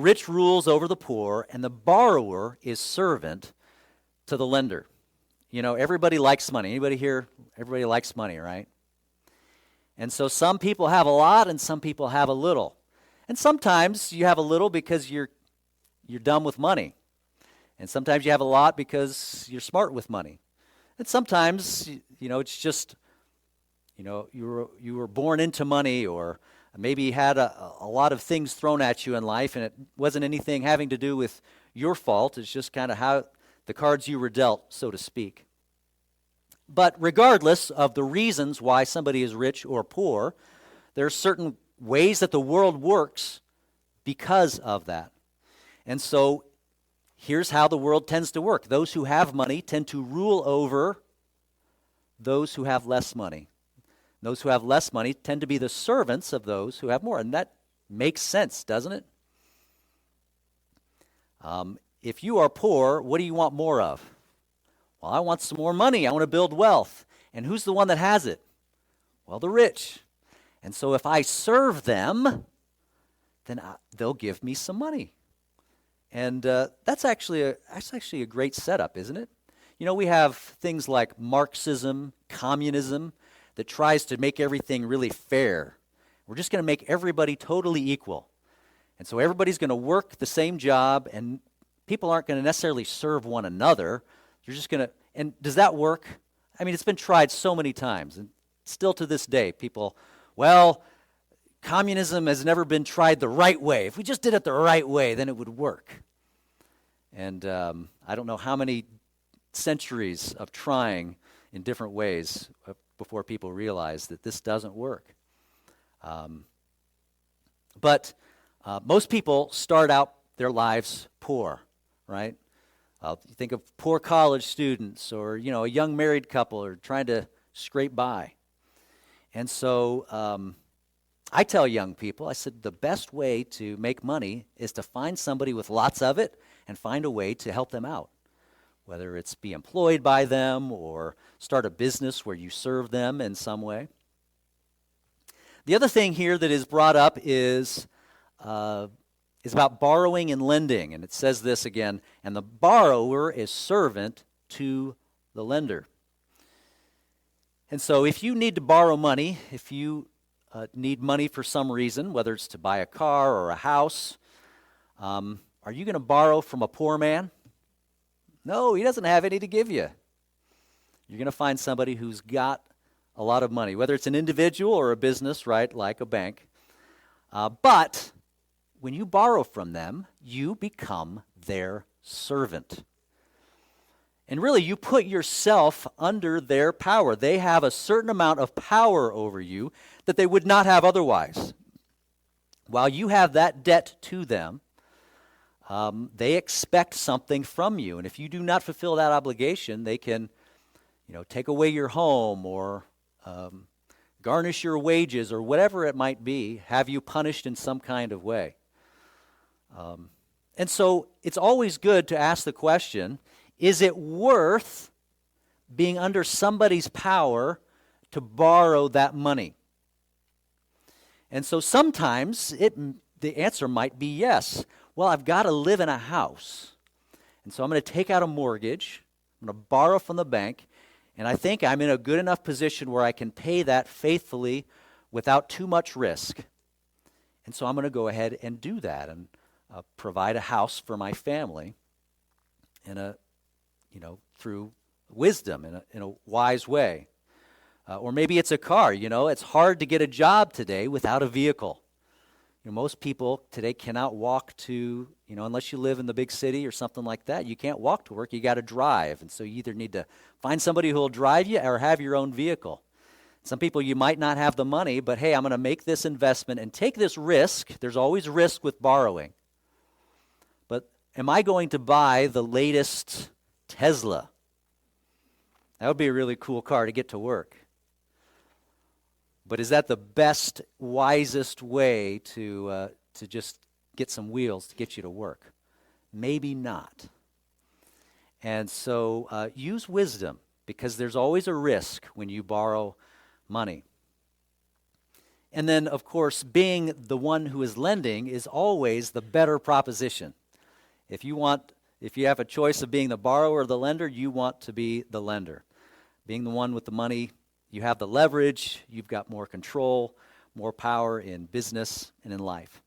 rich rules over the poor, and the borrower is servant to the lender. You know, everybody likes money. Anybody here? Everybody likes money, right? And so some people have a lot and some people have a little. And sometimes you have a little because you're dumb with money. And sometimes you have a lot because you're smart with money. And sometimes, you know, it's just, you know, you were born into money, or maybe you had a lot of things thrown at you in life and it wasn't anything having to do with your fault. It's just kind of how the cards you were dealt, so to speak. But regardless of the reasons why somebody is rich or poor, there are certain ways that the world works because of that. And so here's how the world tends to work. Those who have money tend to rule over those who have less money. Those who have less money tend to be the servants of those who have more. And that makes sense, doesn't it? If you are poor, what do you want more of? Well, I want some more money. I want to build wealth. And who's the one that has it? Well, the rich. And so if I serve them, then they'll give me some money. And that's actually a great setup, isn't it? You know, we have things like Marxism, communism, that tries to make everything really fair. We're just going to make everybody totally equal. And so everybody's going to work the same job, and people aren't going to necessarily serve one another. You're just going to, and does that work? I mean, it's been tried so many times, and still to this day, people, well, communism has never been tried the right way. If we just did it the right way, then it would work. And I don't know how many centuries of trying in different ways before people realize that this doesn't work. But most people start out their lives poor, right? You think of poor college students, or, you know, a young married couple are trying to scrape by. And so I tell young people, I said, the best way to make money is to find somebody with lots of it and find a way to help them out, whether it's be employed by them or start a business where you serve them in some way. The other thing here that is brought up is about borrowing and lending. And it says this again, and the borrower is servant to the lender. And so if you need to borrow money, if you need money for some reason, whether it's to buy a car or a house, are you going to borrow from a poor man? No, he doesn't have any to give you. You're going to find somebody who's got a lot of money, whether it's an individual or a business, right, like a bank. But when you borrow from them, you become their servant. And really, you put yourself under their power. They have a certain amount of power over you that they would not have otherwise. While you have that debt to them, they expect something from you. And if you do not fulfill that obligation, they can, you know, take away your home or garnish your wages or whatever it might be, have you punished in some kind of way. And so it's always good to ask the question, is it worth being under somebody's power to borrow that money? And so sometimes the answer might be yes. Well, I've got to live in a house, and so I'm going to take out a mortgage, I'm going to borrow from the bank, and I think I'm in a good enough position where I can pay that faithfully without too much risk. And so I'm going to go ahead and do that and provide a house for my family through wisdom in a wise way. Or maybe it's a car. You know, it's hard to get a job today without a vehicle. You know, most people today cannot walk to, you know, unless you live in the big city or something like that, you can't walk to work, you got to drive. And so you either need to find somebody who will drive you or have your own vehicle. Some people, you might not have the money, but hey, I'm going to make this investment and take this risk. There's always risk with borrowing. But am I going to buy the latest Tesla? That would be a really cool car to get to work. But is that the best, wisest way to just get some wheels to get you to work? Maybe not. And so use wisdom, because there's always a risk when you borrow money. And then, of course, being the one who is lending is always the better proposition. If you have a choice of being the borrower or the lender, you want to be the lender. Being the one with the money, you have the leverage, you've got more control, more power in business and in life.